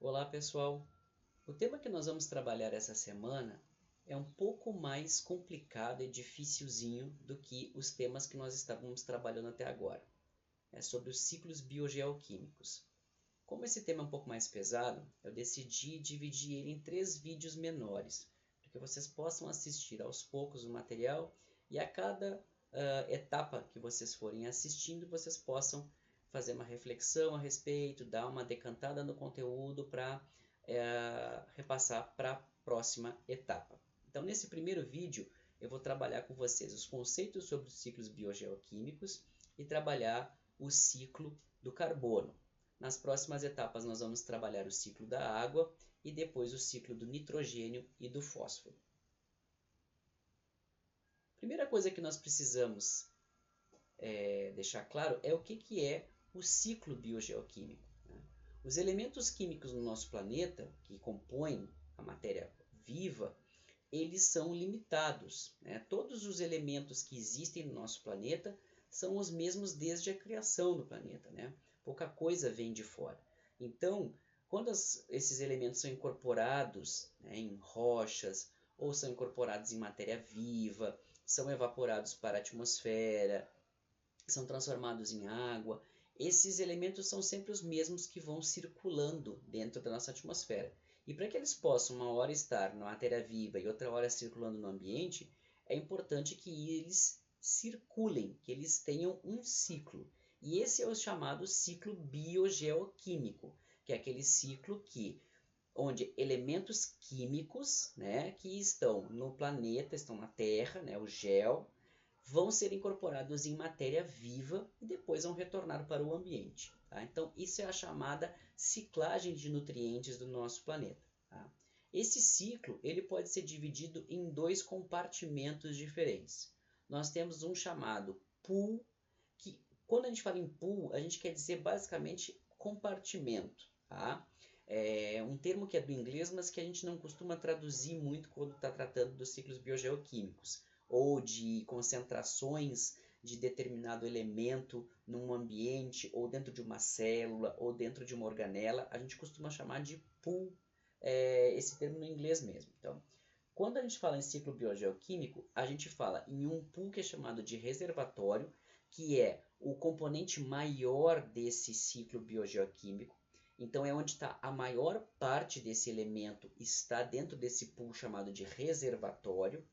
Olá pessoal, o tema que nós vamos trabalhar essa semana é um pouco mais complicado e dificilzinho do que os temas que nós estávamos trabalhando até agora. É sobre os ciclos biogeoquímicos. Como esse tema é um pouco mais pesado, eu decidi dividir ele em 3 vídeos menores, para que vocês possam assistir aos poucos o material e a cada etapa que vocês forem assistindo, vocês possam fazer uma reflexão a respeito, dar uma decantada no conteúdo para repassar para a próxima etapa. Então, nesse primeiro vídeo, eu vou trabalhar com vocês os conceitos sobre os ciclos biogeoquímicos e trabalhar o ciclo do carbono. Nas próximas etapas, nós vamos trabalhar o ciclo da água e depois o ciclo do nitrogênio e do fósforo. Primeira coisa que nós precisamos deixar claro é o que é o ciclo biogeoquímico. Os elementos químicos no nosso planeta, que compõem a matéria viva, eles são limitados. Todos os elementos que existem no nosso planeta são os mesmos desde a criação do planeta. Pouca coisa vem de fora. Então, quando esses elementos são incorporados em rochas, ou são incorporados em matéria viva, são evaporados para a atmosfera, são transformados em água, esses elementos são sempre os mesmos que vão circulando dentro da nossa atmosfera. E para que eles possam uma hora estar na matéria viva e outra hora circulando no ambiente, é importante que eles circulem, que eles tenham um ciclo. E esse é o chamado ciclo biogeoquímico, que é aquele ciclo onde elementos químicos que estão no planeta, estão na Terra, o gel, vão ser incorporados em matéria viva e depois vão retornar para o ambiente. Então, isso é a chamada ciclagem de nutrientes do nosso planeta. Esse ciclo ele pode ser dividido em 2 compartimentos diferentes. Nós temos um chamado pool, que quando a gente fala em pool, a gente quer dizer basicamente compartimento. É um termo que é do inglês, mas que a gente não costuma traduzir muito quando está tratando dos ciclos biogeoquímicos, ou de concentrações de determinado elemento num ambiente, ou dentro de uma célula, ou dentro de uma organela. A gente costuma chamar de pool, esse termo no inglês mesmo. Então, quando a gente fala em ciclo biogeoquímico, a gente fala em um pool que é chamado de reservatório, que é o componente maior desse ciclo biogeoquímico. Então, é onde está a maior parte desse elemento, está dentro desse pool chamado de reservatório.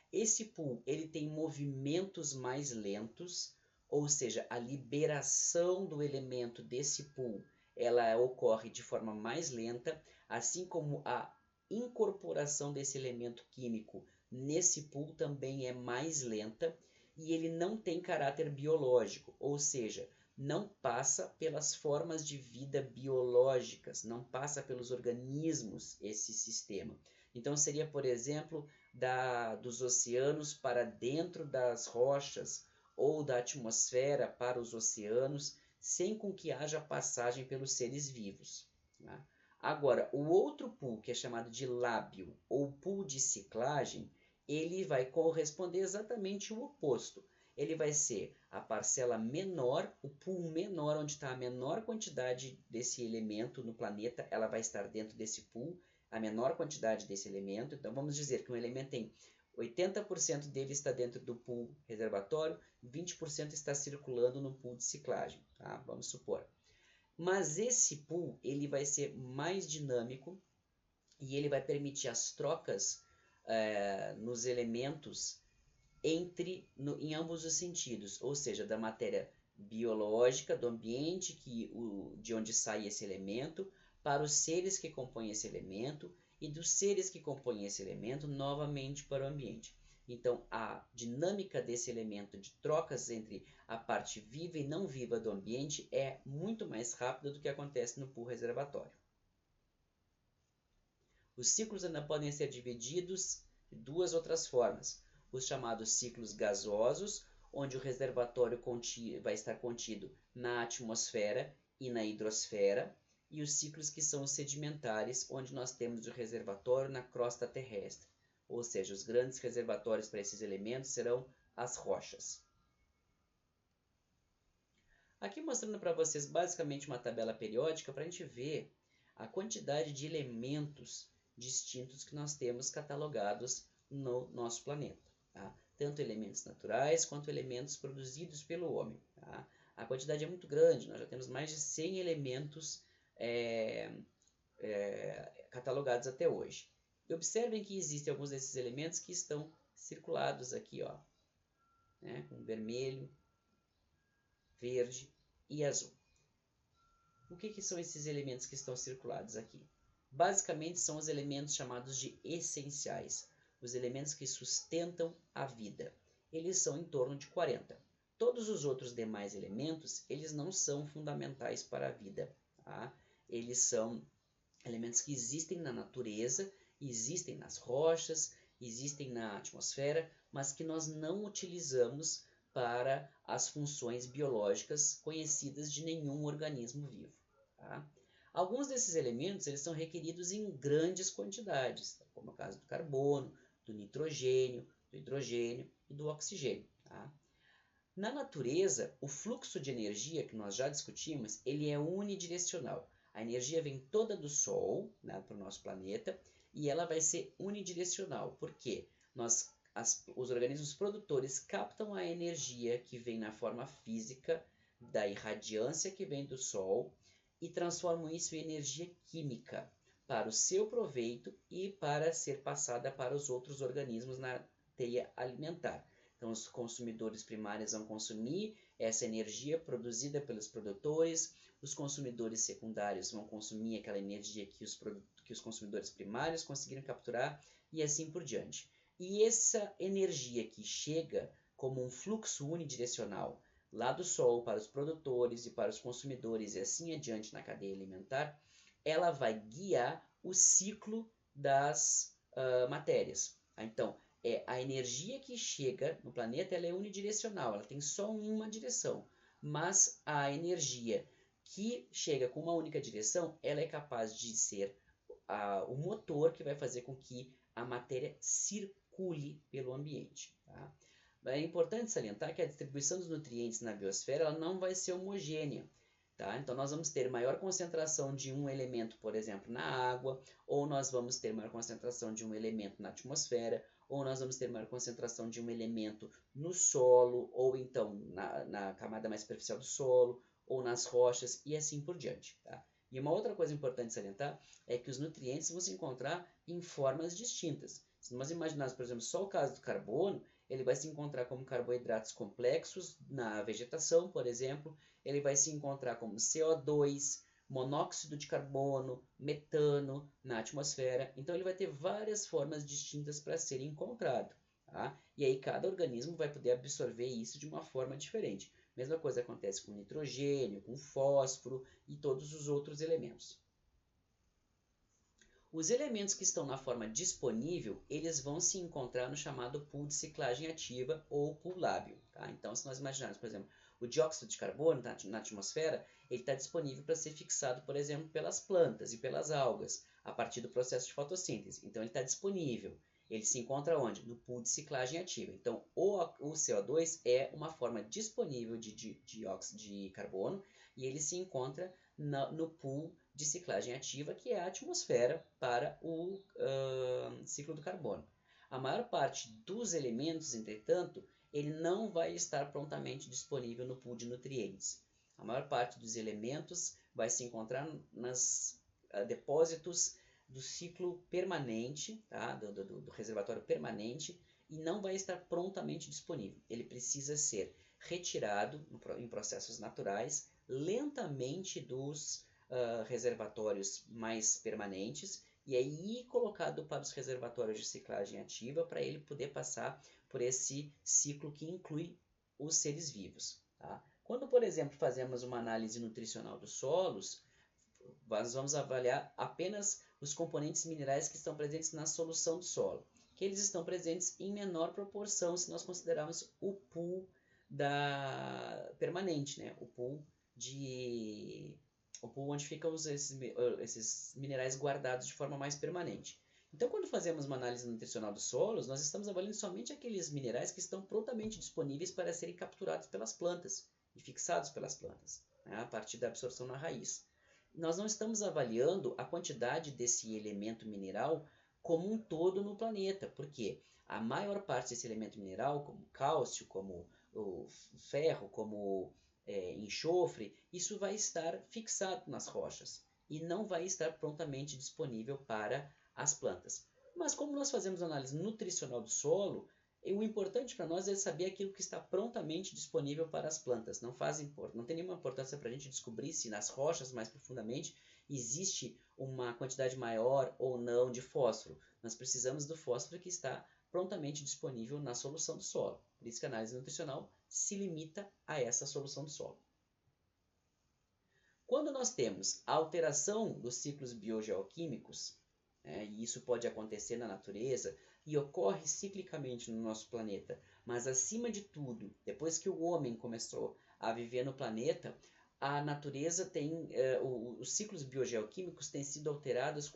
Esse pool ele tem movimentos mais lentos, ou seja, a liberação do elemento desse pool ela ocorre de forma mais lenta, assim como a incorporação desse elemento químico nesse pool também é mais lenta, e ele não tem caráter biológico, ou seja, não passa pelas formas de vida biológicas, não passa pelos organismos esse sistema. Então seria, por exemplo, dos oceanos para dentro das rochas ou da atmosfera para os oceanos, sem com que haja passagem pelos seres vivos. Agora, o outro pool, que é chamado de lábio ou pool de ciclagem, ele vai corresponder exatamente o oposto. Ele vai ser a parcela menor, o pool menor, onde está a menor quantidade desse elemento no planeta, ela vai estar dentro desse pool, a menor quantidade desse elemento. Então, vamos dizer que um elemento tem 80% dele está dentro do pool reservatório, 20% está circulando no pool de ciclagem, vamos supor. Mas esse pool ele vai ser mais dinâmico e ele vai permitir as trocas nos elementos em ambos os sentidos, ou seja, da matéria biológica, do ambiente de onde sai esse elemento, para os seres que compõem esse elemento, e dos seres que compõem esse elemento novamente para o ambiente. Então, a dinâmica desse elemento de trocas entre a parte viva e não viva do ambiente é muito mais rápida do que acontece no pool reservatório. Os ciclos ainda podem ser divididos de 2 outras formas. Os chamados ciclos gasosos, onde o reservatório vai estar contido na atmosfera e na hidrosfera, e os ciclos que são os sedimentares, onde nós temos o reservatório na crosta terrestre, ou seja, os grandes reservatórios para esses elementos serão as rochas. Aqui mostrando para vocês basicamente uma tabela periódica para a gente ver a quantidade de elementos distintos que nós temos catalogados no nosso planeta, tá? Tanto elementos naturais quanto elementos produzidos pelo homem, tá? A quantidade é muito grande, nós já temos mais de 100 elementos catalogados até hoje. E observem que existem alguns desses elementos que estão circulados aqui, ó, né, com vermelho, verde e azul. O que são esses elementos que estão circulados aqui? Basicamente são os elementos chamados de essenciais, os elementos que sustentam a vida. Eles são em torno de 40. Todos os outros demais elementos, eles não são fundamentais para a vida, tá? Eles são elementos que existem na natureza, existem nas rochas, existem na atmosfera, mas que nós não utilizamos para as funções biológicas conhecidas de nenhum organismo vivo, tá? Alguns desses elementos eles são requeridos em grandes quantidades, como é o caso do carbono, do nitrogênio, do hidrogênio e do oxigênio, tá? Na natureza, o fluxo de energia que nós já discutimos, ele é unidirecional. A energia vem toda do Sol, né, para o nosso planeta, e ela vai ser unidirecional. Por quê? Os organismos produtores captam a energia que vem na forma física da irradiância que vem do Sol e transformam isso em energia química para o seu proveito e para ser passada para os outros organismos na teia alimentar. Então, os consumidores primários vão consumir essa energia produzida pelos produtores, os consumidores secundários vão consumir aquela energia que os consumidores primários conseguiram capturar e assim por diante. E essa energia que chega como um fluxo unidirecional lá do Sol para os produtores e para os consumidores e assim adiante na cadeia alimentar, ela vai guiar o ciclo das matérias. Então, a energia que chega no planeta ela é unidirecional, ela tem só uma direção, mas a energia que chega com uma única direção, ela é capaz de ser o motor que vai fazer com que a matéria circule pelo ambiente, tá? É importante salientar que a distribuição dos nutrientes na biosfera ela não vai ser homogênea, tá? Então nós vamos ter maior concentração de um elemento, por exemplo, na água, ou nós vamos ter maior concentração de um elemento na atmosfera, ou nós vamos ter maior concentração de um elemento no solo, ou então na camada mais superficial do solo, ou nas rochas, e assim por diante, tá? E uma outra coisa importante salientar é que os nutrientes vão se encontrar em formas distintas. Se nós imaginarmos, por exemplo, só o caso do carbono, ele vai se encontrar como carboidratos complexos na vegetação, por exemplo, ele vai se encontrar como CO2, monóxido de carbono, metano na atmosfera. Então ele vai ter várias formas distintas para ser encontrado, tá? E aí cada organismo vai poder absorver isso de uma forma diferente. Mesma coisa acontece com nitrogênio, com fósforo e todos os outros elementos. Os elementos que estão na forma disponível, eles vão se encontrar no chamado pool de ciclagem ativa ou pool lábio, tá? Então, se nós imaginarmos, por exemplo, o dióxido de carbono na atmosfera, ele está disponível para ser fixado, por exemplo, pelas plantas e pelas algas, a partir do processo de fotossíntese. Então, ele está disponível. Ele se encontra onde? No pool de ciclagem ativa. Então, o CO2 é uma forma disponível de dióxido de carbono e ele se encontra no pool de ciclagem ativa, que é a atmosfera para o ciclo do carbono. A maior parte dos elementos, entretanto, ele não vai estar prontamente disponível no pool de nutrientes. A maior parte dos elementos vai se encontrar nos depósitos do ciclo permanente, tá? do reservatório permanente, e não vai estar prontamente disponível. Ele precisa ser retirado em processos naturais, lentamente dos reservatórios mais permanentes, e aí colocado para os reservatórios de ciclagem ativa para ele poder passar por esse ciclo que inclui os seres vivos, tá? Quando, por exemplo, fazemos uma análise nutricional dos solos, nós vamos avaliar apenas os componentes minerais que estão presentes na solução do solo, que eles estão presentes em menor proporção se nós considerarmos o pool permanente, né? O pool onde ficam esses minerais guardados de forma mais permanente. Então, quando fazemos uma análise nutricional dos solos, nós estamos avaliando somente aqueles minerais que estão prontamente disponíveis para serem capturados pelas plantas e fixados pelas plantas, né, a partir da absorção na raiz. nós não estamos avaliando a quantidade desse elemento mineral como um todo no planeta, porque a maior parte desse elemento mineral, como cálcio, como o ferro, como enxofre, isso vai estar fixado nas rochas e não vai estar prontamente disponível para as plantas. Mas como nós fazemos análise nutricional do solo, o importante para nós é saber aquilo que está prontamente disponível para as plantas. Não tem nenhuma importância para a gente descobrir se nas rochas mais profundamente existe uma quantidade maior ou não de fósforo. Nós precisamos do fósforo que está prontamente disponível na solução do solo. Por isso que a análise nutricional se limita a essa solução do solo. Quando nós temos a alteração dos ciclos biogeoquímicos, e isso pode acontecer na natureza e ocorre ciclicamente no nosso planeta, mas acima de tudo, depois que o homem começou a viver no planeta, a natureza tem, os ciclos biogeoquímicos têm sido alterados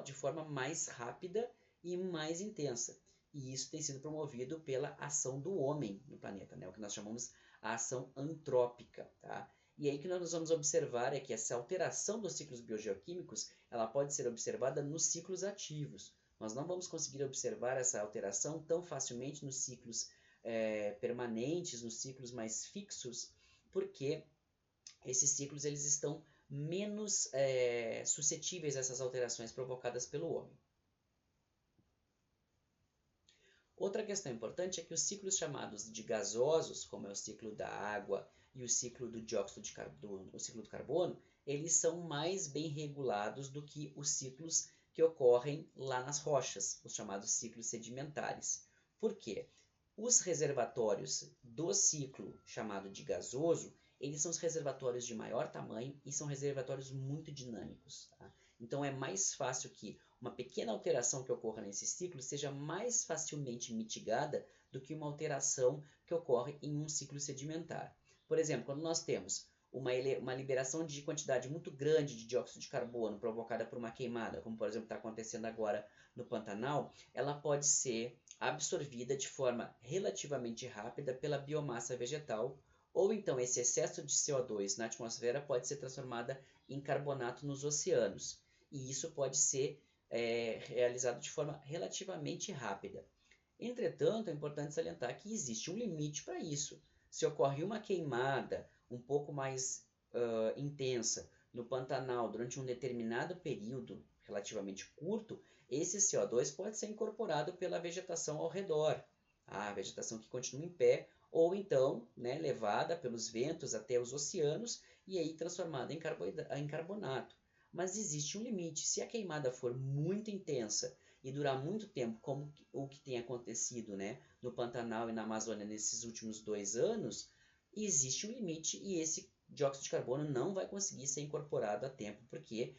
de forma mais rápida e mais intensa. E isso tem sido promovido pela ação do homem no planeta, o que nós chamamos a ação antrópica. Tá? E aí o que nós vamos observar é que essa alteração dos ciclos biogeoquímicos ela pode ser observada nos ciclos ativos. Nós não vamos conseguir observar essa alteração tão facilmente nos ciclos permanentes, nos ciclos mais fixos, porque esses ciclos eles estão menos suscetíveis a essas alterações provocadas pelo homem. Outra questão importante é que os ciclos chamados de gasosos, como é o ciclo da água e o ciclo do dióxido de carbono, o ciclo do carbono, eles são mais bem regulados do que os ciclos que ocorrem lá nas rochas, os chamados ciclos sedimentares. Por quê? Os reservatórios do ciclo chamado de gasoso, eles são os reservatórios de maior tamanho e são reservatórios muito dinâmicos. Tá? Então é mais fácil que uma pequena alteração que ocorra nesse ciclo seja mais facilmente mitigada do que uma alteração que ocorre em um ciclo sedimentar. Por exemplo, quando nós temos uma liberação de quantidade muito grande de dióxido de carbono provocada por uma queimada, como por exemplo está acontecendo agora no Pantanal, ela pode ser absorvida de forma relativamente rápida pela biomassa vegetal, ou então esse excesso de CO2 na atmosfera pode ser transformada em carbonato nos oceanos. E isso pode ser realizado de forma relativamente rápida. Entretanto, é importante salientar que existe um limite para isso. Se ocorre uma queimada um pouco mais intensa no Pantanal durante um determinado período relativamente curto, esse CO2 pode ser incorporado pela vegetação ao redor, a vegetação que continua em pé, ou então levada pelos ventos até os oceanos e aí transformada em carbonato. Mas existe um limite. Se a queimada for muito intensa e durar muito tempo, como o que tem acontecido no Pantanal e na Amazônia nesses últimos 2 anos, existe um limite e esse dióxido de carbono não vai conseguir ser incorporado a tempo, porque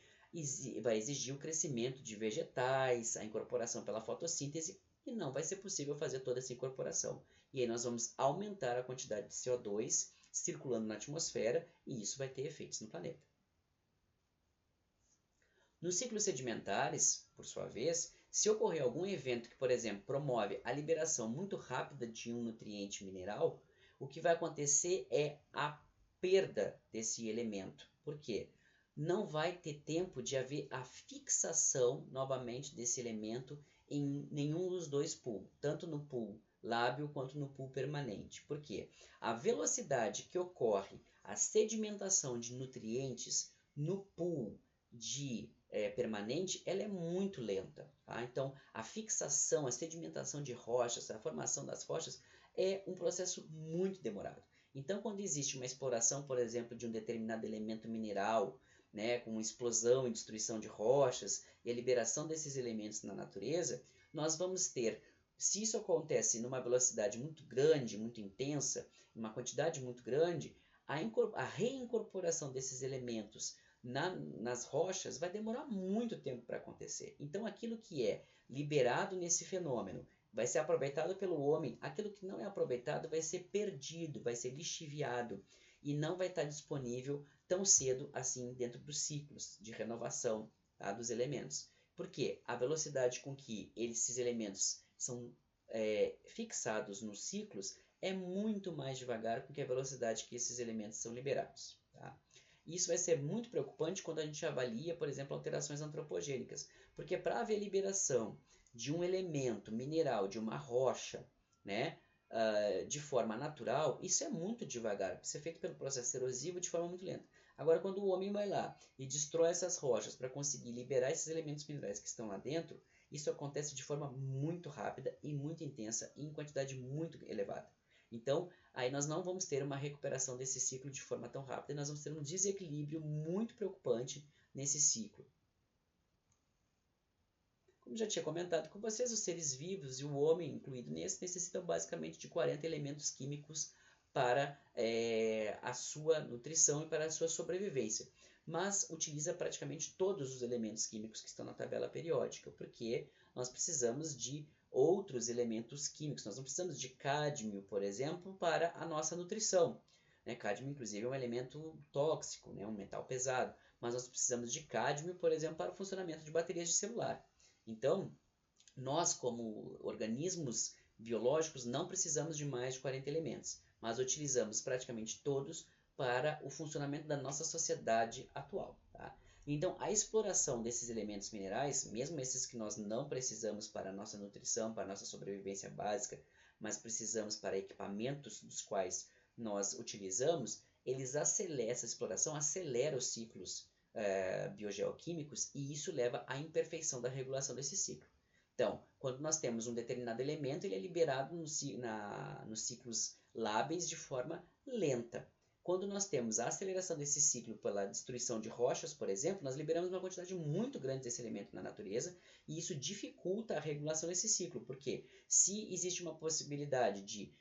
vai exigir o crescimento de vegetais, a incorporação pela fotossíntese, e não vai ser possível fazer toda essa incorporação. E aí nós vamos aumentar a quantidade de CO2 circulando na atmosfera e isso vai ter efeitos no planeta. Nos ciclos sedimentares, por sua vez, se ocorrer algum evento que, por exemplo, promove a liberação muito rápida de um nutriente mineral, o que vai acontecer é a perda desse elemento. Por quê? Não vai ter tempo de haver a fixação novamente desse elemento em nenhum dos dois pools, tanto no pool lábil quanto no pool permanente. Por quê? A velocidade que ocorre a sedimentação de nutrientes no pool permanente, ela é muito lenta. Tá? Então, a fixação, a sedimentação de rochas, a formação das rochas é um processo muito demorado. Então, quando existe uma exploração, por exemplo, de um determinado elemento mineral, com explosão e destruição de rochas e a liberação desses elementos na natureza, nós vamos ter, se isso acontece numa velocidade muito grande, muito intensa, uma quantidade muito grande, a reincorporação desses elementos nas rochas vai demorar muito tempo para acontecer. Então, aquilo que é liberado nesse fenômeno vai ser aproveitado pelo homem, aquilo que não é aproveitado vai ser perdido, vai ser lixiviado e não vai estar disponível tão cedo assim dentro dos ciclos de renovação dos elementos. Porque a velocidade com que esses elementos são fixados nos ciclos é muito mais devagar do que a velocidade que esses elementos são liberados. Tá? E isso vai ser muito preocupante quando a gente avalia, por exemplo, alterações antropogênicas, porque para haver liberação de um elemento mineral, de uma rocha, né, de forma natural, isso é muito devagar, isso é feito pelo processo erosivo de forma muito lenta. Agora, quando o homem vai lá e destrói essas rochas para conseguir liberar esses elementos minerais que estão lá dentro, isso acontece de forma muito rápida e muito intensa e em quantidade muito elevada. Então, aí nós não vamos ter uma recuperação desse ciclo de forma tão rápida, nós vamos ter um desequilíbrio muito preocupante nesse ciclo. Como já tinha comentado com vocês, os seres vivos e o homem incluído nesse necessitam basicamente de 40 elementos químicos para a sua nutrição e para a sua sobrevivência. Mas utiliza praticamente todos os elementos químicos que estão na tabela periódica, porque nós precisamos de outros elementos químicos. Nós não precisamos de cádmio, por exemplo, para a nossa nutrição. Cádmio, inclusive, é um elemento tóxico, um metal pesado. Mas nós precisamos de cádmio, por exemplo, para o funcionamento de baterias de celular. Então, nós, como organismos biológicos, não precisamos de mais de 40 elementos, mas utilizamos praticamente todos para o funcionamento da nossa sociedade atual. Tá? Então, a exploração desses elementos minerais, mesmo esses que nós não precisamos para a nossa nutrição, para a nossa sobrevivência básica, mas precisamos para equipamentos dos quais nós utilizamos, essa exploração acelera os ciclos biogeoquímicos e isso leva à imperfeição da regulação desse ciclo. Então, quando nós temos um determinado elemento, ele é liberado nos ciclos lábeis de forma lenta. Quando nós temos a aceleração desse ciclo pela destruição de rochas, por exemplo, nós liberamos uma quantidade muito grande desse elemento na natureza e isso dificulta a regulação desse ciclo, porque se existe uma possibilidade de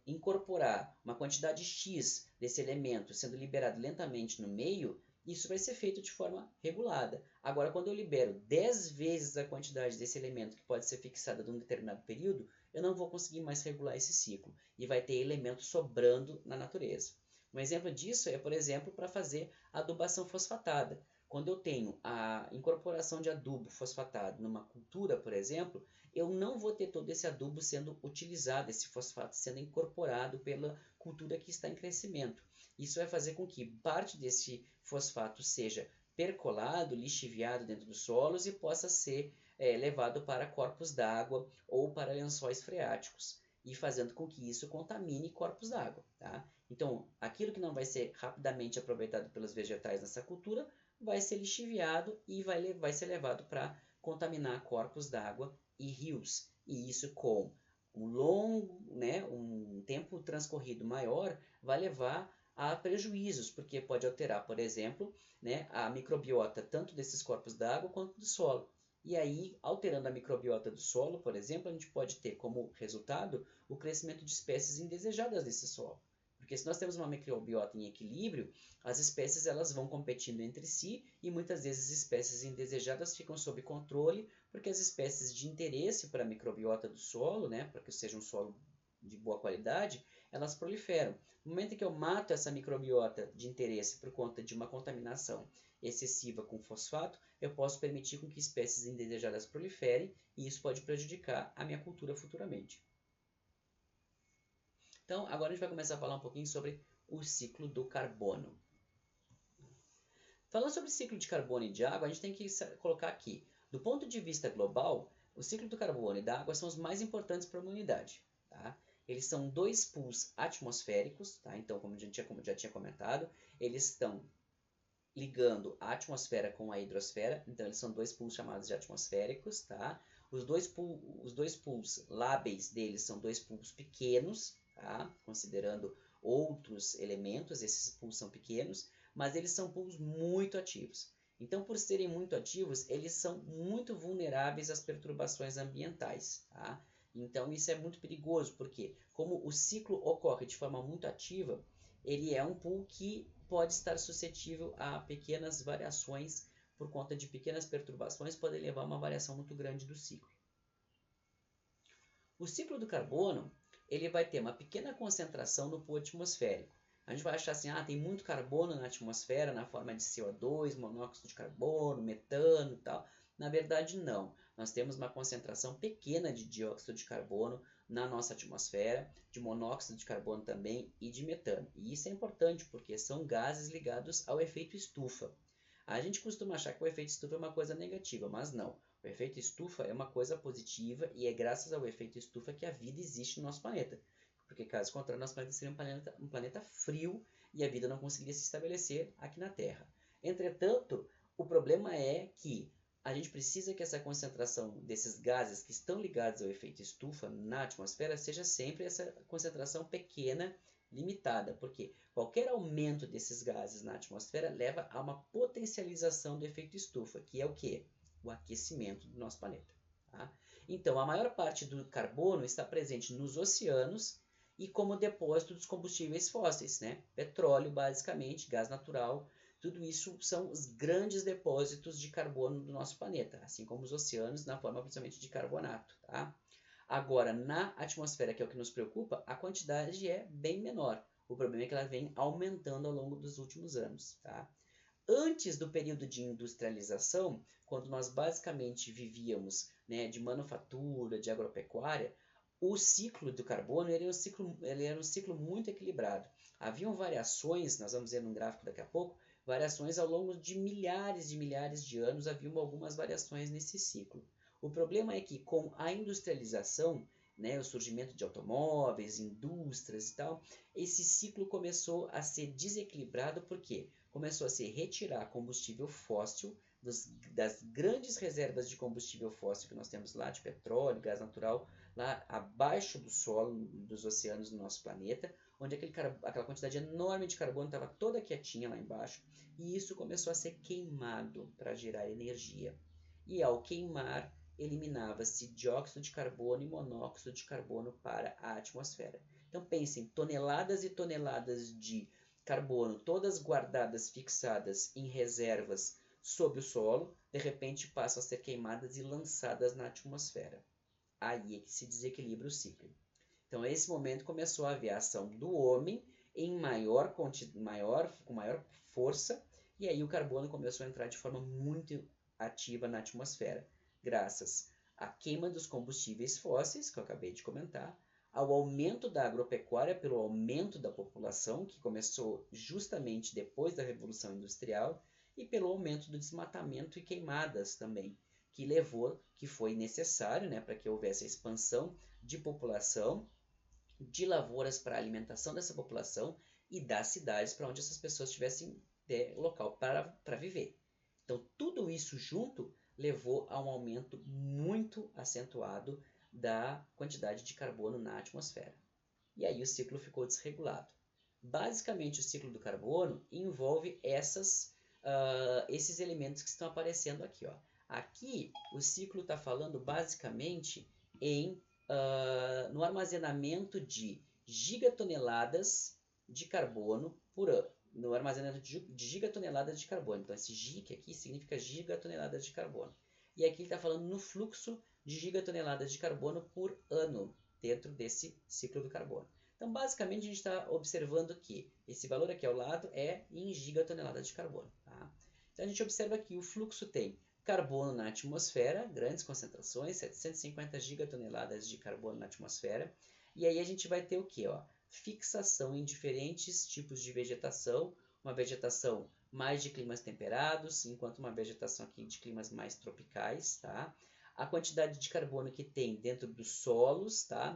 incorporar uma quantidade X desse elemento sendo liberado lentamente no meio, isso vai ser feito de forma regulada. Agora, quando eu libero 10 vezes a quantidade desse elemento que pode ser fixada num determinado período, eu não vou conseguir mais regular esse ciclo e vai ter elemento sobrando na natureza. Um exemplo disso é, por exemplo, para fazer adubação fosfatada. Quando eu tenho a incorporação de adubo fosfatado numa cultura, por exemplo, eu não vou ter todo esse adubo sendo utilizado, esse fosfato sendo incorporado pela cultura que está em crescimento. Isso vai fazer com que parte desse fosfato seja percolado, lixiviado dentro dos solos e possa ser levado para corpos d'água ou para lençóis freáticos, e fazendo com que isso contamine corpos d'água. Tá? Então, aquilo que não vai ser rapidamente aproveitado pelos vegetais nessa cultura vai ser lixiviado e vai ser levado para contaminar corpos d'água e rios. E isso com um tempo transcorrido maior vai levar a prejuízos, porque pode alterar, por exemplo, a microbiota tanto desses corpos d'água quanto do solo. E aí, alterando a microbiota do solo, por exemplo, a gente pode ter como resultado o crescimento de espécies indesejadas nesse solo. Porque se nós temos uma microbiota em equilíbrio, as espécies elas vão competindo entre si e muitas vezes espécies indesejadas ficam sob controle, porque as espécies de interesse para a microbiota do solo, para que seja um solo de boa qualidade, elas proliferam. No momento em que eu mato essa microbiota de interesse por conta de uma contaminação excessiva com fosfato, eu posso permitir com que espécies indesejadas proliferem e isso pode prejudicar a minha cultura futuramente. Então, agora a gente vai começar a falar um pouquinho sobre o ciclo do carbono. Falando sobre o ciclo de carbono e de água, a gente tem que colocar aqui, do ponto de vista global, o ciclo do carbono e da água são os mais importantes para a humanidade. Tá? Eles são dois pools atmosféricos, tá? Então, como já tinha comentado, eles estão ligando a atmosfera com a hidrosfera, então eles são dois pools chamados de atmosféricos. Tá? Os dois pools lábeis deles são dois pools pequenos, tá? Considerando outros elementos, esses pools são pequenos, mas eles são pools muito ativos. Então, por serem muito ativos, eles são muito vulneráveis às perturbações ambientais. Tá? Então, isso é muito perigoso, porque como o ciclo ocorre de forma muito ativa, ele é um pool que pode estar suscetível a pequenas variações, por conta de pequenas perturbações, podem levar a uma variação muito grande do ciclo. O ciclo do carbono, ele vai ter uma pequena concentração no pool atmosférico. A gente vai achar assim, tem muito carbono na atmosfera, na forma de CO2, monóxido de carbono, metano e tal. Na verdade, não. Nós temos uma concentração pequena de dióxido de carbono na nossa atmosfera, de monóxido de carbono também e de metano. E isso é importante porque são gases ligados ao efeito estufa. A gente costuma achar que o efeito estufa é uma coisa negativa, mas não. O efeito estufa é uma coisa positiva e é graças ao efeito estufa que a vida existe no nosso planeta. Porque caso contrário, nosso planeta seria um planeta frio e a vida não conseguiria se estabelecer aqui na Terra. Entretanto, o problema é que a gente precisa que essa concentração desses gases que estão ligados ao efeito estufa na atmosfera seja sempre essa concentração pequena, limitada, porque qualquer aumento desses gases na atmosfera leva a uma potencialização do efeito estufa, que é o quê? O aquecimento do nosso planeta. Tá? Então, a maior parte do carbono está presente nos oceanos e como depósito dos combustíveis fósseis, né? Petróleo, basicamente, gás natural, tudo isso são os grandes depósitos de carbono do nosso planeta, assim como os oceanos, na forma principalmente de carbonato. Tá? Agora, na atmosfera, que é o que nos preocupa, a quantidade é bem menor. O problema é que ela vem aumentando ao longo dos últimos anos. Tá? Antes do período de industrialização, quando nós basicamente vivíamos, né, de manufatura, de agropecuária, o ciclo do carbono ele era um ciclo muito equilibrado. Haviam variações, nós vamos ver num gráfico daqui a pouco, variações ao longo de milhares de anos, haviam algumas variações nesse ciclo. O problema é que com a industrialização, né, o surgimento de automóveis, indústrias e tal, esse ciclo começou a ser desequilibrado porque começou a se retirar combustível fóssil das grandes reservas de combustível fóssil que nós temos lá, de petróleo, gás natural, lá abaixo do solo, dos oceanos do nosso planeta, onde aquela quantidade enorme de carbono estava toda quietinha lá embaixo, e isso começou a ser queimado para gerar energia. E ao queimar, eliminava-se dióxido de carbono e monóxido de carbono para a atmosfera. Então pensem, toneladas e toneladas de carbono, todas guardadas, fixadas em reservas sob o solo, de repente passam a ser queimadas e lançadas na atmosfera. Aí é que se desequilibra o ciclo. Então, nesse momento, começou a haver a ação do homem com maior força, e aí o carbono começou a entrar de forma muito ativa na atmosfera, graças à queima dos combustíveis fósseis, que eu acabei de comentar, ao aumento da agropecuária pelo aumento da população, que começou justamente depois da Revolução Industrial, e pelo aumento do desmatamento e queimadas também, que foi necessário, né, para que houvesse a expansão de população, de lavouras para a alimentação dessa população e das cidades para onde essas pessoas tivessem local para viver. Então, tudo isso junto levou a um aumento muito acentuado da quantidade de carbono na atmosfera. E aí o ciclo ficou desregulado. Basicamente, o ciclo do carbono envolve esses elementos que estão aparecendo aqui. Ó. Aqui, o ciclo está falando basicamente no armazenamento de gigatoneladas de carbono por ano. No armazenamento de gigatoneladas de carbono. Então, esse gig aqui significa gigatoneladas de carbono. E aqui ele está falando no fluxo de gigatoneladas de carbono por ano dentro desse ciclo do carbono. Então, basicamente, a gente está observando que esse valor aqui ao lado é em gigatoneladas de carbono. Tá? Então, a gente observa que o fluxo tem carbono na atmosfera, grandes concentrações, 750 gigatoneladas de carbono na atmosfera. E aí a gente vai ter o quê? Ó? Fixação em diferentes tipos de vegetação, uma vegetação mais de climas temperados, enquanto uma vegetação aqui de climas mais tropicais. Tá? A quantidade de carbono que tem dentro dos solos, tá?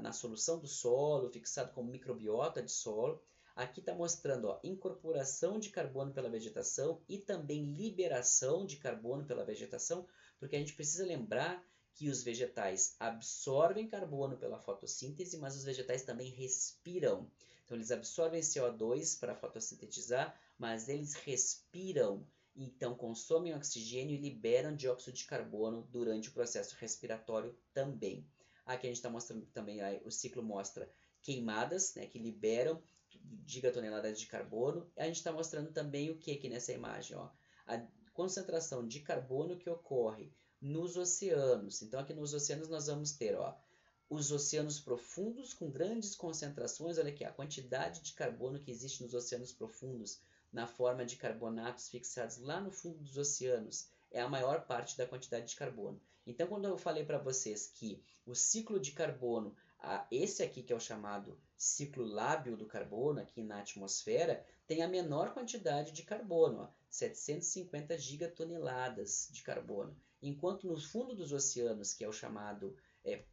Na solução do solo, fixado como microbiota de solo. Aqui está mostrando ó, incorporação de carbono pela vegetação e também liberação de carbono pela vegetação, porque a gente precisa lembrar que os vegetais absorvem carbono pela fotossíntese, mas os vegetais também respiram. Então, eles absorvem CO2 para fotossintetizar, mas eles respiram. Então, consomem oxigênio e liberam dióxido de carbono durante o processo respiratório também. Aqui a gente está mostrando também, o ciclo mostra queimadas, né, que liberam gigatoneladas de carbono. A gente está mostrando também o que aqui nessa imagem? Ó? A concentração de carbono que ocorre nos oceanos. Então, aqui nos oceanos nós vamos ter os oceanos profundos com grandes concentrações. Olha aqui, a quantidade de carbono que existe nos oceanos profundos na forma de carbonatos fixados lá no fundo dos oceanos é a maior parte da quantidade de carbono. Então, quando eu falei para vocês que o ciclo de carbono, esse aqui que é o chamado ciclo lábil do carbono, aqui na atmosfera, tem a menor quantidade de carbono, ó, 750 gigatoneladas de carbono. Enquanto no fundo dos oceanos, que é o chamado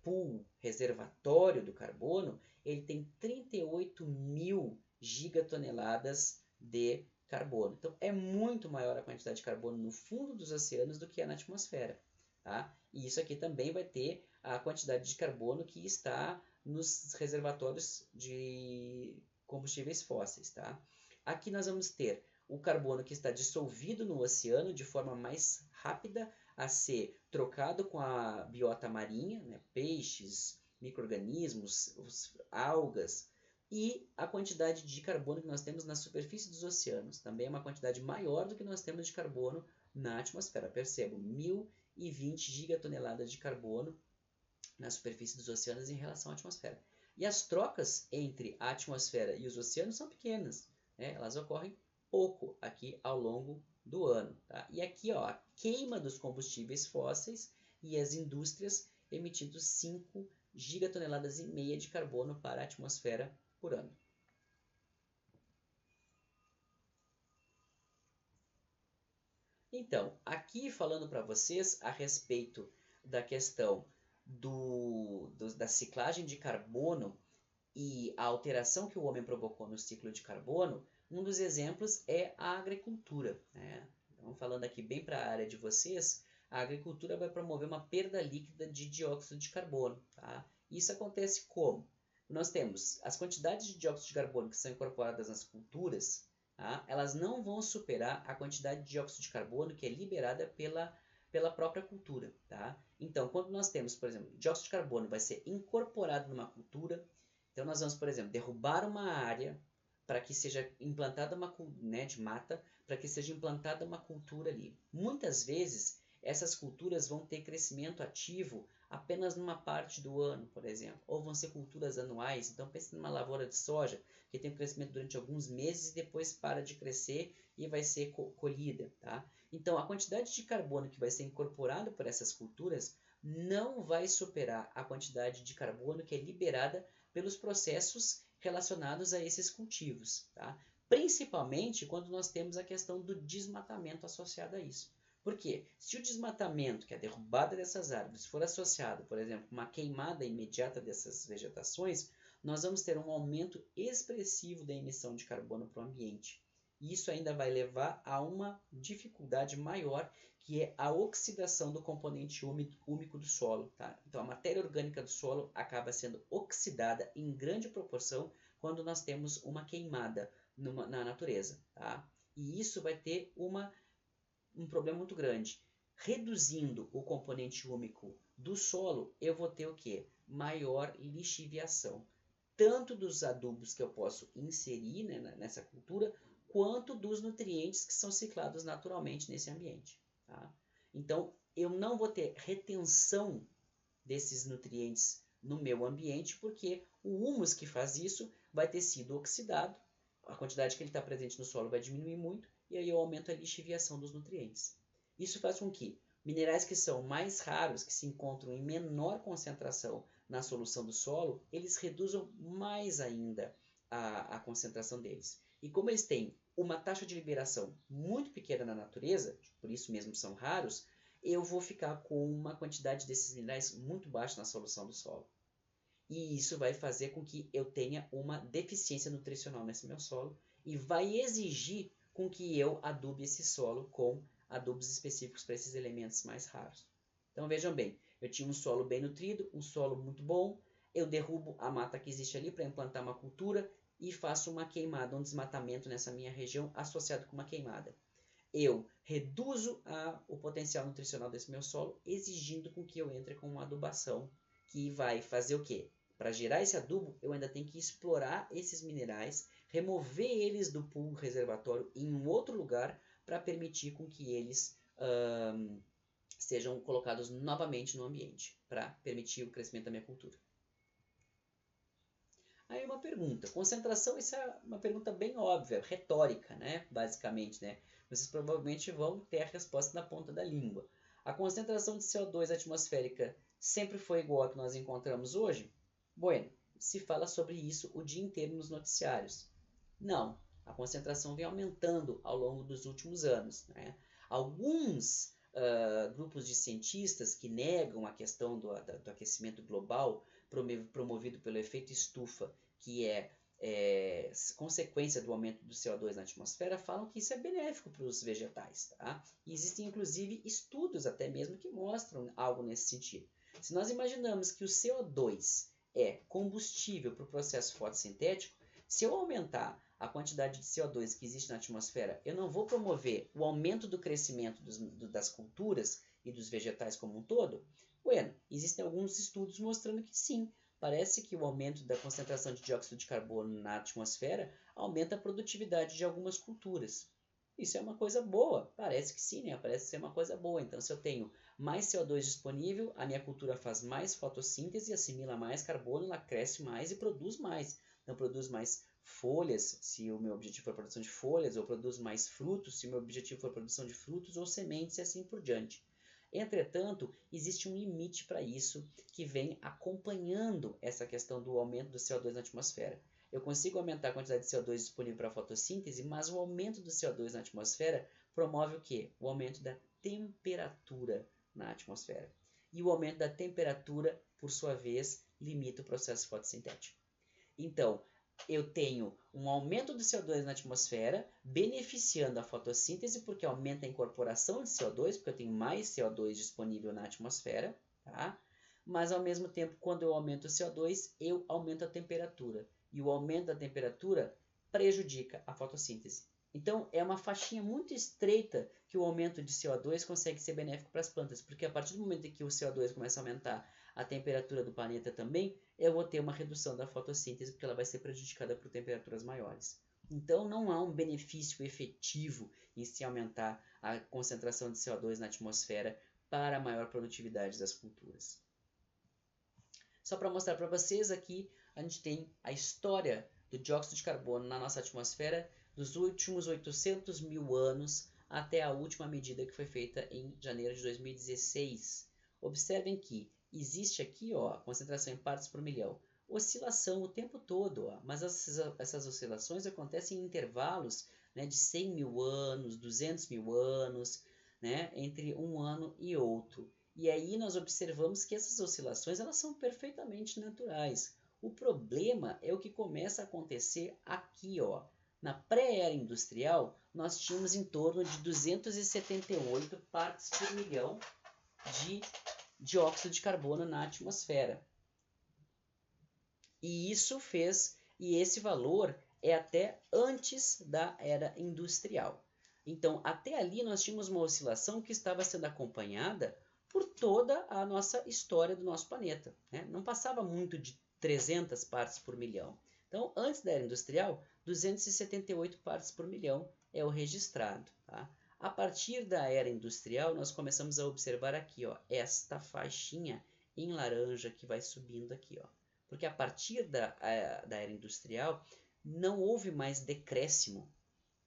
pool, reservatório do carbono, ele tem 38 mil gigatoneladas de carbono. Então, é muito maior a quantidade de carbono no fundo dos oceanos do que é na atmosfera. Tá? E isso aqui também vai ter a quantidade de carbono que está nos reservatórios de combustíveis fósseis. Tá? Aqui nós vamos ter o carbono que está dissolvido no oceano de forma mais rápida a ser trocado com a biota marinha, né? Peixes, micro-organismos, algas, e a quantidade de carbono que nós temos na superfície dos oceanos. Também é uma quantidade maior do que nós temos de carbono na atmosfera. Percebo, 1020 gigatoneladas de carbono na superfície dos oceanos em relação à atmosfera. E as trocas entre a atmosfera e os oceanos são pequenas, né? Elas ocorrem pouco aqui ao longo do ano. Tá? E aqui, ó, a queima dos combustíveis fósseis e as indústrias emitindo 5 gigatoneladas e meia de carbono para a atmosfera por ano. Então, aqui falando para vocês a respeito da questão da ciclagem de carbono e a alteração que o homem provocou no ciclo de carbono, um dos exemplos é a agricultura. Né? Então, falando aqui bem para a área de vocês, a agricultura vai promover uma perda líquida de dióxido de carbono. Tá? Isso acontece como? Nós temos as quantidades de dióxido de carbono que são incorporadas nas culturas, tá? Elas não vão superar a quantidade de dióxido de carbono que é liberada pela própria cultura. Tá? Então, quando nós temos, por exemplo, dióxido de carbono vai ser incorporado numa cultura, então nós vamos, por exemplo, derrubar uma área para que seja implantada uma, né, de mata, para que seja implantada uma cultura ali. Muitas vezes, essas culturas vão ter crescimento ativo apenas numa parte do ano, por exemplo, ou vão ser culturas anuais. Então, pense numa lavoura de soja, que tem um crescimento durante alguns meses e depois para de crescer e vai ser colhida. Tá? Então, a quantidade de carbono que vai ser incorporado por essas culturas não vai superar a quantidade de carbono que é liberada pelos processos relacionados a esses cultivos. Tá? Principalmente quando nós temos a questão do desmatamento associado a isso. Por quê? Se o desmatamento, que é a derrubada dessas árvores, for associado, por exemplo, com uma queimada imediata dessas vegetações, nós vamos ter um aumento expressivo da emissão de carbono para o ambiente. E isso ainda vai levar a uma dificuldade maior, que é a oxidação do componente úmico do solo. Tá? Então, a matéria orgânica do solo acaba sendo oxidada em grande proporção quando nós temos uma queimada na natureza. Tá? E isso vai ter um problema muito grande. Reduzindo o componente úmico do solo, eu vou ter o quê? Maior lixiviação. Tanto dos adubos que eu posso inserir, né, nessa cultura, quanto dos nutrientes que são ciclados naturalmente nesse ambiente. Tá? Então, eu não vou ter retenção desses nutrientes no meu ambiente, porque o humus que faz isso vai ter sido oxidado, a quantidade que ele está presente no solo vai diminuir muito, e aí eu aumento a lixiviação dos nutrientes. Isso faz com que minerais que são mais raros, que se encontram em menor concentração na solução do solo, eles reduzam mais ainda a concentração deles. E como eles têm uma taxa de liberação muito pequena na natureza, por isso mesmo são raros, eu vou ficar com uma quantidade desses minerais muito baixa na solução do solo. E isso vai fazer com que eu tenha uma deficiência nutricional nesse meu solo e vai exigir com que eu adube esse solo com adubos específicos para esses elementos mais raros. Então vejam bem, eu tinha um solo bem nutrido, um solo muito bom, eu derrubo a mata que existe ali para implantar uma cultura e faço uma queimada, um desmatamento nessa minha região associado com uma queimada. Eu reduzo o potencial nutricional desse meu solo, exigindo com que eu entre com uma adubação que vai fazer o quê? Para gerar esse adubo, eu ainda tenho que explorar esses minerais, remover eles do pool reservatório em um outro lugar para permitir com que eles sejam colocados novamente no ambiente, para permitir o crescimento da minha cultura. Aí uma pergunta, concentração, isso é uma pergunta bem óbvia, retórica, né? Basicamente, né? Vocês provavelmente vão ter a resposta na ponta da língua. A concentração de CO2 atmosférica sempre foi igual a que nós encontramos hoje? Bueno, se fala sobre isso o dia inteiro nos noticiários. Não, a concentração vem aumentando ao longo dos últimos anos, né? Alguns grupos de cientistas que negam a questão do aquecimento global promovido pelo efeito estufa, que é consequência do aumento do CO2 na atmosfera, falam que isso é benéfico para os vegetais. Tá? E existem inclusive estudos até mesmo que mostram algo nesse sentido. Se nós imaginamos que o CO2 é combustível para o processo fotossintético, se eu aumentar a quantidade de CO2 que existe na atmosfera, eu não vou promover o aumento do crescimento das culturas e dos vegetais como um todo? Bueno, existem alguns estudos mostrando que sim, parece que o aumento da concentração de dióxido de carbono na atmosfera aumenta a produtividade de algumas culturas. Isso é uma coisa boa, parece que sim, né? Parece ser uma coisa boa. Então, se eu tenho mais CO2 disponível, a minha cultura faz mais fotossíntese, assimila mais carbono, ela cresce mais e produz mais. Então, produz mais folhas, se o meu objetivo for a produção de folhas, ou produz mais frutos, se o meu objetivo for a produção de frutos, ou sementes e assim por diante. Entretanto, existe um limite para isso que vem acompanhando essa questão do aumento do CO2 na atmosfera. Eu consigo aumentar a quantidade de CO2 disponível para a fotossíntese, mas o aumento do CO2 na atmosfera promove o quê? O aumento da temperatura na atmosfera. E o aumento da temperatura, por sua vez, limita o processo fotossintético. Então, eu tenho um aumento do CO2 na atmosfera, beneficiando a fotossíntese, porque aumenta a incorporação de CO2, porque eu tenho mais CO2 disponível na atmosfera, tá? Mas ao mesmo tempo, quando eu aumento o CO2, eu aumento a temperatura. E o aumento da temperatura prejudica a fotossíntese. Então, é uma faixinha muito estreita que o aumento de CO2 consegue ser benéfico para as plantas, porque a partir do momento em que o CO2 começa a aumentar a temperatura do planeta também, eu vou ter uma redução da fotossíntese, porque ela vai ser prejudicada por temperaturas maiores. Então, não há um benefício efetivo em se aumentar a concentração de CO2 na atmosfera para a maior produtividade das culturas. Só para mostrar para vocês aqui, a gente tem a história do dióxido de carbono na nossa atmosfera dos últimos 800 mil anos até a última medida que foi feita em janeiro de 2016. Observem que existe aqui a concentração em partes por milhão, oscilação o tempo todo, mas essas oscilações acontecem em intervalos, né, de 100 mil anos, 200 mil anos, né, entre um ano e outro. E aí nós observamos que essas oscilações elas são perfeitamente naturais. O problema é o que começa a acontecer aqui, ó. Na pré-era industrial, nós tínhamos em torno de 278 partes por milhão de dióxido de carbono na atmosfera. E esse valor é até antes da era industrial. Então, até ali nós tínhamos uma oscilação que estava sendo acompanhada por toda a nossa história do nosso planeta, né? Não passava muito de 300 partes por milhão. Então, antes da era industrial, 278 partes por milhão é o registrado. Tá? A partir da era industrial, nós começamos a observar aqui, ó, esta faixinha em laranja que vai subindo aqui. Ó. Porque a partir da era industrial, não houve mais decréscimo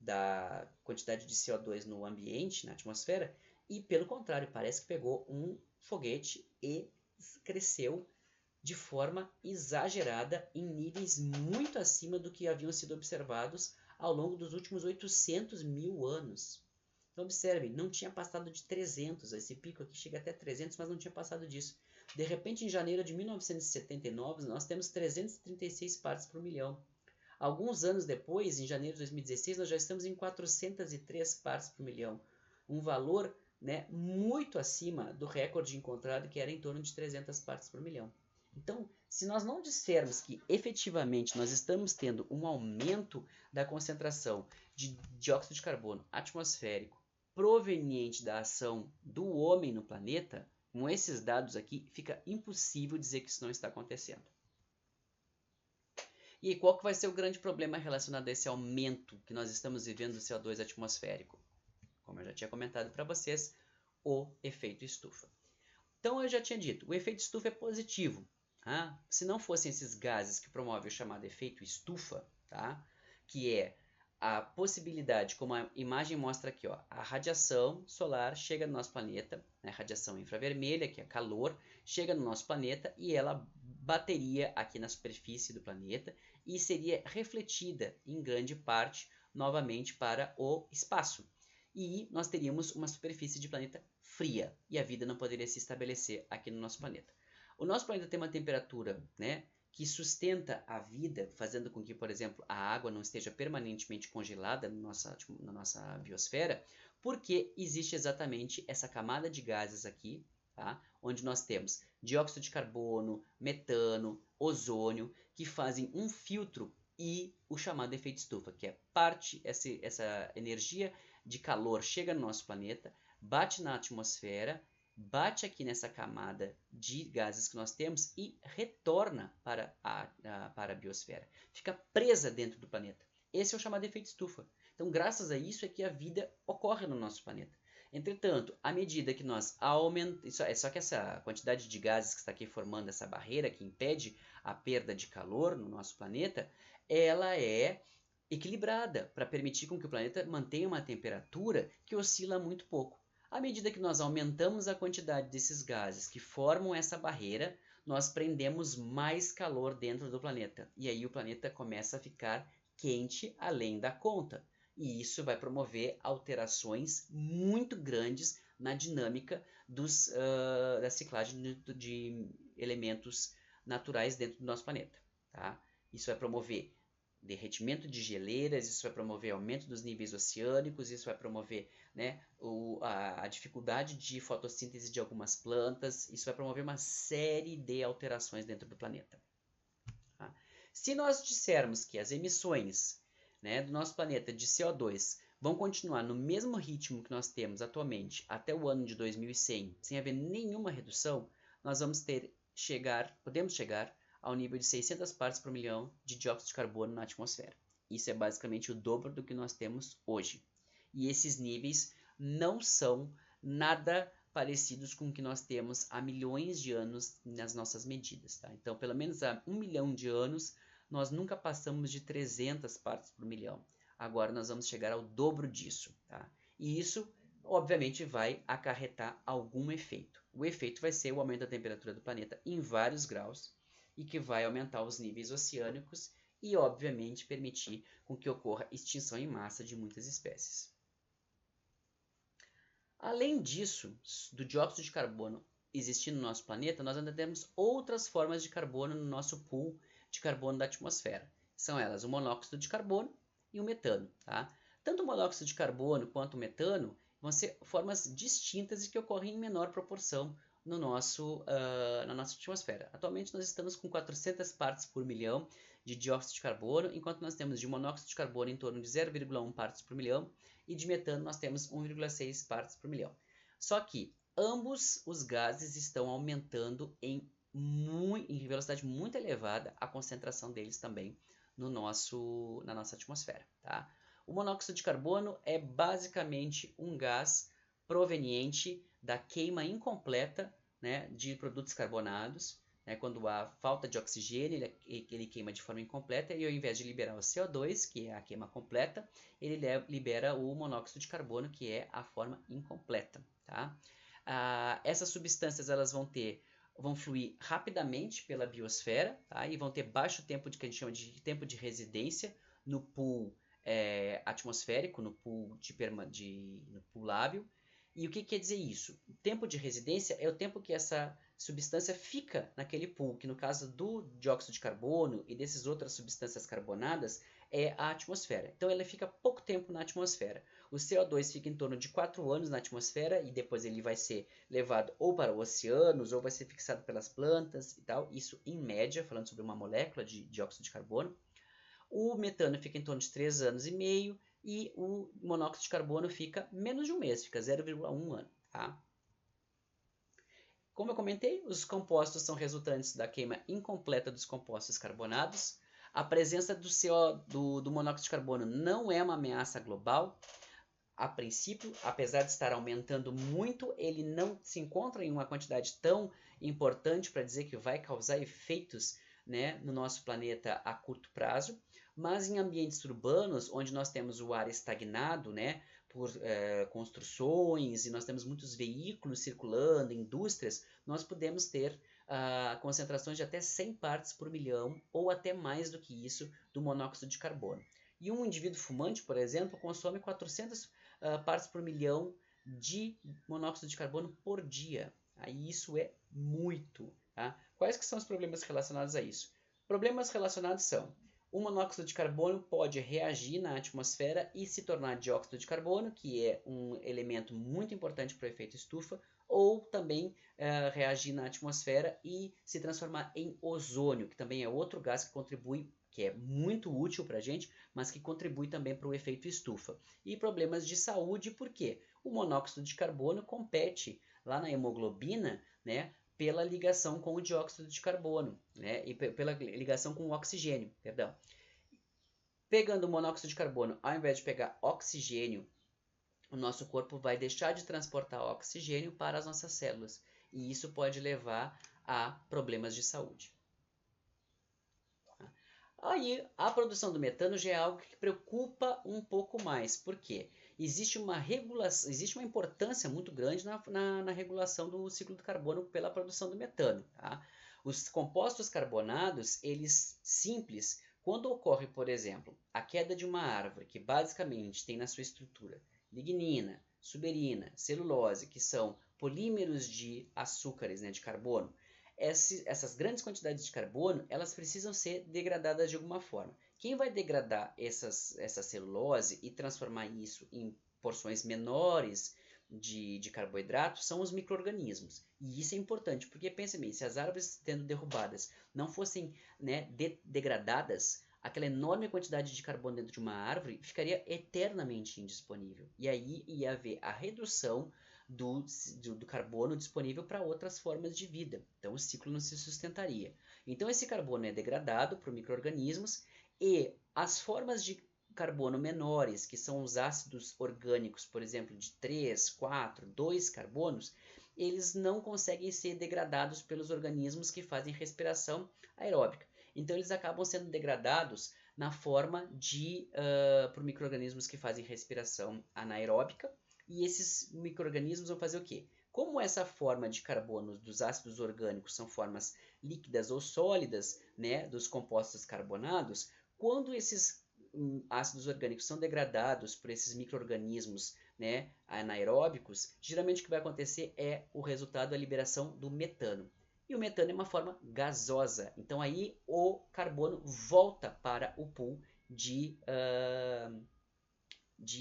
da quantidade de CO2 no ambiente, na atmosfera, e pelo contrário, parece que pegou um foguete e cresceu de forma exagerada em níveis muito acima do que haviam sido observados ao longo dos últimos 800 mil anos. Então observem, não tinha passado de 300, esse pico aqui chega até 300, mas não tinha passado disso. De repente, em janeiro de 1979, nós temos 336 partes por milhão. Alguns anos depois, em janeiro de 2016, nós já estamos em 403 partes por milhão. Um valor, né, muito acima do recorde encontrado, que era em torno de 300 partes por milhão. Então, se nós não dissermos que efetivamente nós estamos tendo um aumento da concentração de dióxido de carbono atmosférico proveniente da ação do homem no planeta, com esses dados aqui, fica impossível dizer que isso não está acontecendo. E qual que vai ser o grande problema relacionado a esse aumento que nós estamos vivendo do CO2 atmosférico? Como eu já tinha comentado para vocês, o efeito estufa. Então eu já tinha dito, o efeito estufa é positivo. Se não fossem esses gases que promovem o chamado efeito estufa, tá? Que é a possibilidade, como a imagem mostra aqui, ó, a radiação solar chega no nosso planeta, né, radiação infravermelha, que é calor, chega no nosso planeta e ela bateria aqui na superfície do planeta e seria refletida em grande parte novamente para o espaço. E nós teríamos uma superfície de planeta fria e a vida não poderia se estabelecer aqui no nosso planeta. O nosso planeta tem uma temperatura, né, que sustenta a vida, fazendo com que, por exemplo, a água não esteja permanentemente congelada na nossa biosfera, porque existe exatamente essa camada de gases aqui, tá? Onde nós temos dióxido de carbono, metano, ozônio, que fazem um filtro e o chamado efeito estufa, que é essa energia de calor chega no nosso planeta, bate na atmosfera, bate aqui nessa camada de gases que nós temos e retorna para a biosfera. Fica presa dentro do planeta. Esse é o chamado efeito estufa. Então, graças a isso é que a vida ocorre no nosso planeta. Entretanto, à medida que nós aumentamos... Só que essa quantidade de gases que está aqui formando essa barreira que impede a perda de calor no nosso planeta, ela é equilibrada para permitir com que o planeta mantenha uma temperatura que oscila muito pouco. À medida que nós aumentamos a quantidade desses gases que formam essa barreira, nós prendemos mais calor dentro do planeta. E aí o planeta começa a ficar quente além da conta. E isso vai promover alterações muito grandes na dinâmica da ciclagem de elementos naturais dentro do nosso planeta. Tá? Isso vai promover derretimento de geleiras, isso vai promover aumento dos níveis oceânicos, isso vai promover, né, a dificuldade de fotossíntese de algumas plantas, isso vai promover uma série de alterações dentro do planeta. Tá? Se nós dissermos que as emissões, né, do nosso planeta de CO2 vão continuar no mesmo ritmo que nós temos atualmente até o ano de 2100, sem haver nenhuma redução, nós podemos chegar ao nível de 600 partes por milhão de dióxido de carbono na atmosfera. Isso é basicamente o dobro do que nós temos hoje. E esses níveis não são nada parecidos com o que nós temos há milhões de anos nas nossas medidas. Tá? Então, pelo menos há 1 milhão de anos, nós nunca passamos de 300 partes por milhão. Agora nós vamos chegar ao dobro disso. Tá? E isso, obviamente, vai acarretar algum efeito. O efeito vai ser o aumento da temperatura do planeta em vários graus, e que vai aumentar os níveis oceânicos e, obviamente, permitir com que ocorra extinção em massa de muitas espécies. Além disso, do dióxido de carbono existir no nosso planeta, nós ainda temos outras formas de carbono no nosso pool de carbono da atmosfera. São elas o monóxido de carbono e o metano. Tá? Tanto o monóxido de carbono quanto o metano vão ser formas distintas e que ocorrem em menor proporção na nossa atmosfera. Atualmente nós estamos com 400 partes por milhão de dióxido de carbono, enquanto nós temos de monóxido de carbono em torno de 0,1 partes por milhão e de metano nós temos 1,6 partes por milhão. Só que ambos os gases estão aumentando em velocidade muito elevada a concentração deles também na nossa atmosfera. Tá? O monóxido de carbono é basicamente um gás proveniente da queima incompleta, né, de produtos carbonados. Né, quando há falta de oxigênio, ele queima de forma incompleta e ao invés de liberar o CO2, que é a queima completa, ele libera o monóxido de carbono, que é a forma incompleta. Tá? Essas substâncias elas vão fluir rapidamente pela biosfera, tá? E vão ter baixo tempo que a gente chama de tempo de residência no pool atmosférico, no pool lábio. E o que quer dizer isso? O tempo de residência é o tempo que essa substância fica naquele pool, que no caso do dióxido de carbono e dessas outras substâncias carbonadas, é a atmosfera. Então ela fica pouco tempo na atmosfera. O CO2 fica em torno de 4 anos na atmosfera e depois ele vai ser levado ou para oceanos ou vai ser fixado pelas plantas e tal. Isso em média, falando sobre uma molécula de dióxido de carbono. O metano fica em torno de 3 anos e meio e o monóxido de carbono fica menos de um mês, fica 0,1 ano. Tá? Como eu comentei, os compostos são resultantes da queima incompleta dos compostos carbonados. A presença do monóxido de carbono não é uma ameaça global. A princípio, apesar de estar aumentando muito, ele não se encontra em uma quantidade tão importante para dizer que vai causar efeitos, né, no nosso planeta a curto prazo. Mas em ambientes urbanos, onde nós temos o ar estagnado, né, por construções e nós temos muitos veículos circulando, indústrias, nós podemos ter concentrações de até 100 partes por milhão ou até mais do que isso do monóxido de carbono. E um indivíduo fumante, por exemplo, consome 400 partes por milhão de monóxido de carbono por dia. Aí isso é muito. Tá? Quais que são os problemas relacionados a isso? Problemas relacionados são: o monóxido de carbono pode reagir na atmosfera e se tornar dióxido de carbono, que é um elemento muito importante para o efeito estufa, ou também reagir na atmosfera e se transformar em ozônio, que também é outro gás que contribui, que é muito útil para a gente, mas que contribui também para o efeito estufa. E problemas de saúde, por quê? O monóxido de carbono compete lá na hemoglobina, né, pela ligação com o dióxido de carbono, né, e pela ligação com o oxigênio, perdão. Pegando o monóxido de carbono, ao invés de pegar oxigênio, o nosso corpo vai deixar de transportar oxigênio para as nossas células, e isso pode levar a problemas de saúde. Aí, a produção do metano já é algo que preocupa um pouco mais, porque existe uma regulação, existe uma importância muito grande na regulação do ciclo do carbono pela produção do metano. Tá? Os compostos carbonados, eles simples, quando ocorre, por exemplo, a queda de uma árvore, que basicamente tem na sua estrutura lignina, suberina, celulose, que são polímeros de açúcares, né, de carbono, essas grandes quantidades de carbono, elas precisam ser degradadas de alguma forma. Quem vai degradar essa celulose e transformar isso em porções menores de carboidrato são os micro-organismos. E isso é importante, porque pensa bem, se as árvores sendo derrubadas não fossem, né, degradadas, aquela enorme quantidade de carbono dentro de uma árvore ficaria eternamente indisponível. E aí ia haver a redução do carbono disponível para outras formas de vida. Então o ciclo não se sustentaria. Então esse carbono é degradado para micro-organismos e as formas de carbono menores, que são os ácidos orgânicos, por exemplo, de 3, 4, 2 carbonos, eles não conseguem ser degradados pelos organismos que fazem respiração aeróbica. Então eles acabam sendo degradados na forma de por micro-organismos que fazem respiração anaeróbica, e esses micro-organismos vão fazer o quê? Como essa forma de carbono dos ácidos orgânicos são formas líquidas ou sólidas, né, dos compostos carbonados, quando esses ácidos orgânicos são degradados por esses micro-organismos, né, anaeróbicos, geralmente o que vai acontecer é o resultado da liberação do metano. E o metano é uma forma gasosa, então aí o carbono volta para o pool de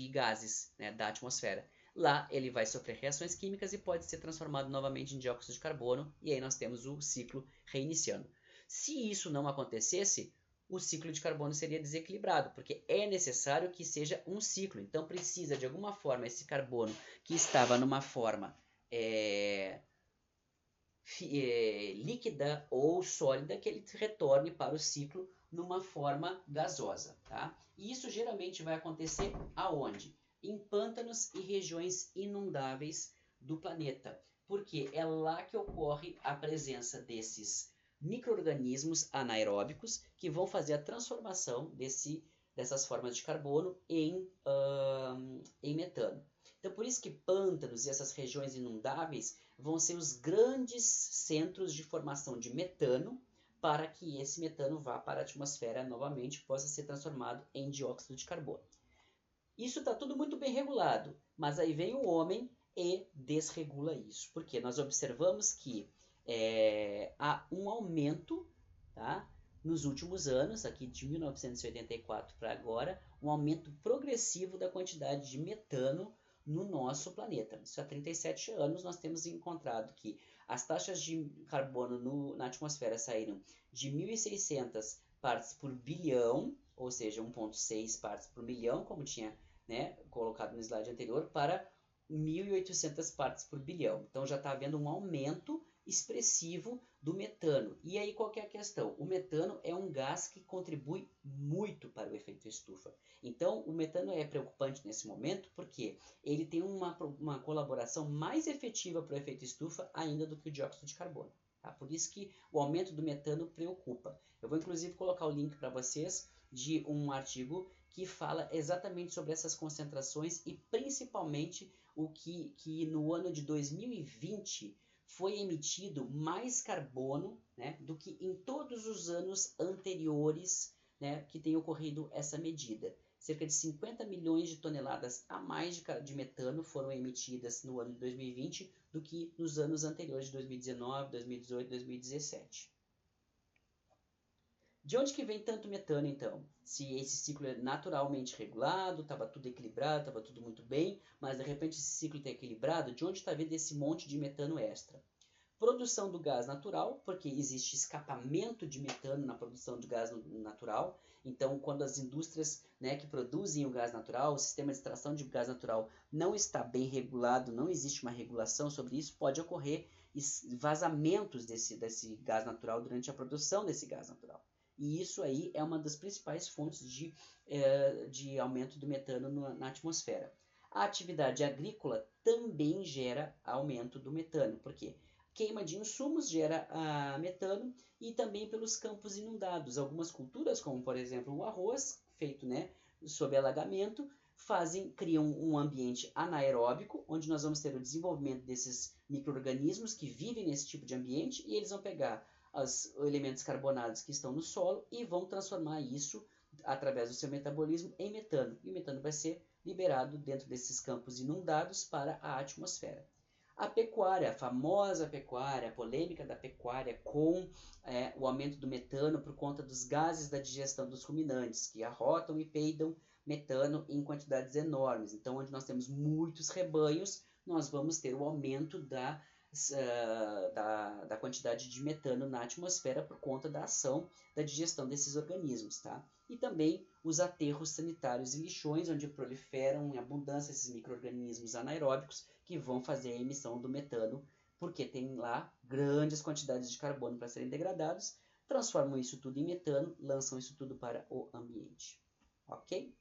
gases, né, da atmosfera. Lá ele vai sofrer reações químicas e pode ser transformado novamente em dióxido de carbono, e aí nós temos o ciclo reiniciando. Se isso não acontecesse, o ciclo de carbono seria desequilibrado, porque é necessário que seja um ciclo. Então precisa, de alguma forma, esse carbono que estava numa forma líquida ou sólida, que ele retorne para o ciclo numa forma gasosa. Tá? E isso geralmente vai acontecer aonde? Em pântanos e regiões inundáveis do planeta, porque é lá que ocorre a presença desses micro-organismos anaeróbicos que vão fazer a transformação dessas formas de carbono em metano. Então, por isso que pântanos e essas regiões inundáveis vão ser os grandes centros de formação de metano, para que esse metano vá para a atmosfera novamente e possa ser transformado em dióxido de carbono. Isso está tudo muito bem regulado, mas aí vem o homem e desregula isso, porque nós observamos que há um aumento, tá, nos últimos anos, aqui de 1984 para agora, um aumento progressivo da quantidade de metano no nosso planeta. Isso há 37 anos nós temos encontrado que as taxas de carbono na atmosfera saíram de 1.600 partes por bilhão, ou seja, 1,6 partes por milhão, como tinha, né, colocado no slide anterior, para 1.800 partes por bilhão. Então já está havendo um aumento expressivo do metano. E aí qual que é a questão? O metano é um gás que contribui muito para o efeito estufa. Então o metano é preocupante nesse momento porque ele tem uma colaboração mais efetiva para o efeito estufa ainda do que o dióxido de carbono. Tá? Por isso que o aumento do metano preocupa. Eu vou inclusive colocar o link para vocês de um artigo que fala exatamente sobre essas concentrações e principalmente o que no ano de 2020 foi emitido mais carbono, né, do que em todos os anos anteriores, né, que tem ocorrido essa medida. Cerca de 50 milhões de toneladas a mais de metano foram emitidas no ano de 2020 do que nos anos anteriores de 2019, 2018, 2017. De onde que vem tanto metano, então? Se esse ciclo é naturalmente regulado, estava tudo equilibrado, estava tudo muito bem, mas de repente esse ciclo está equilibrado, de onde está vindo esse monte de metano extra? Produção do gás natural, porque existe escapamento de metano na produção de gás natural. Então, quando as indústrias, né, que produzem o gás natural, o sistema de extração de gás natural não está bem regulado, não existe uma regulação sobre isso, pode ocorrer vazamentos desse gás natural durante a produção desse gás natural. E isso aí é uma das principais fontes de aumento do metano na atmosfera. A atividade agrícola também gera aumento do metano. Por quê? Queima de insumos gera metano e também pelos campos inundados. Algumas culturas, como por exemplo o arroz, feito, né, sob alagamento, criam um ambiente anaeróbico, onde nós vamos ter o desenvolvimento desses micro-organismos que vivem nesse tipo de ambiente e eles vão pegar os elementos carbonados que estão no solo e vão transformar isso, através do seu metabolismo, em metano. E o metano vai ser liberado dentro desses campos inundados para a atmosfera. A pecuária, a famosa pecuária, a polêmica da pecuária com o aumento do metano por conta dos gases da digestão dos ruminantes, que arrotam e peidam metano em quantidades enormes. Então, onde nós temos muitos rebanhos, nós vamos ter o aumento da quantidade de metano na atmosfera por conta da ação da digestão desses organismos, tá? E também os aterros sanitários e lixões, onde proliferam em abundância esses micro-organismos anaeróbicos que vão fazer a emissão do metano, porque tem lá grandes quantidades de carbono para serem degradados, transformam isso tudo em metano, lançam isso tudo para o ambiente. Ok?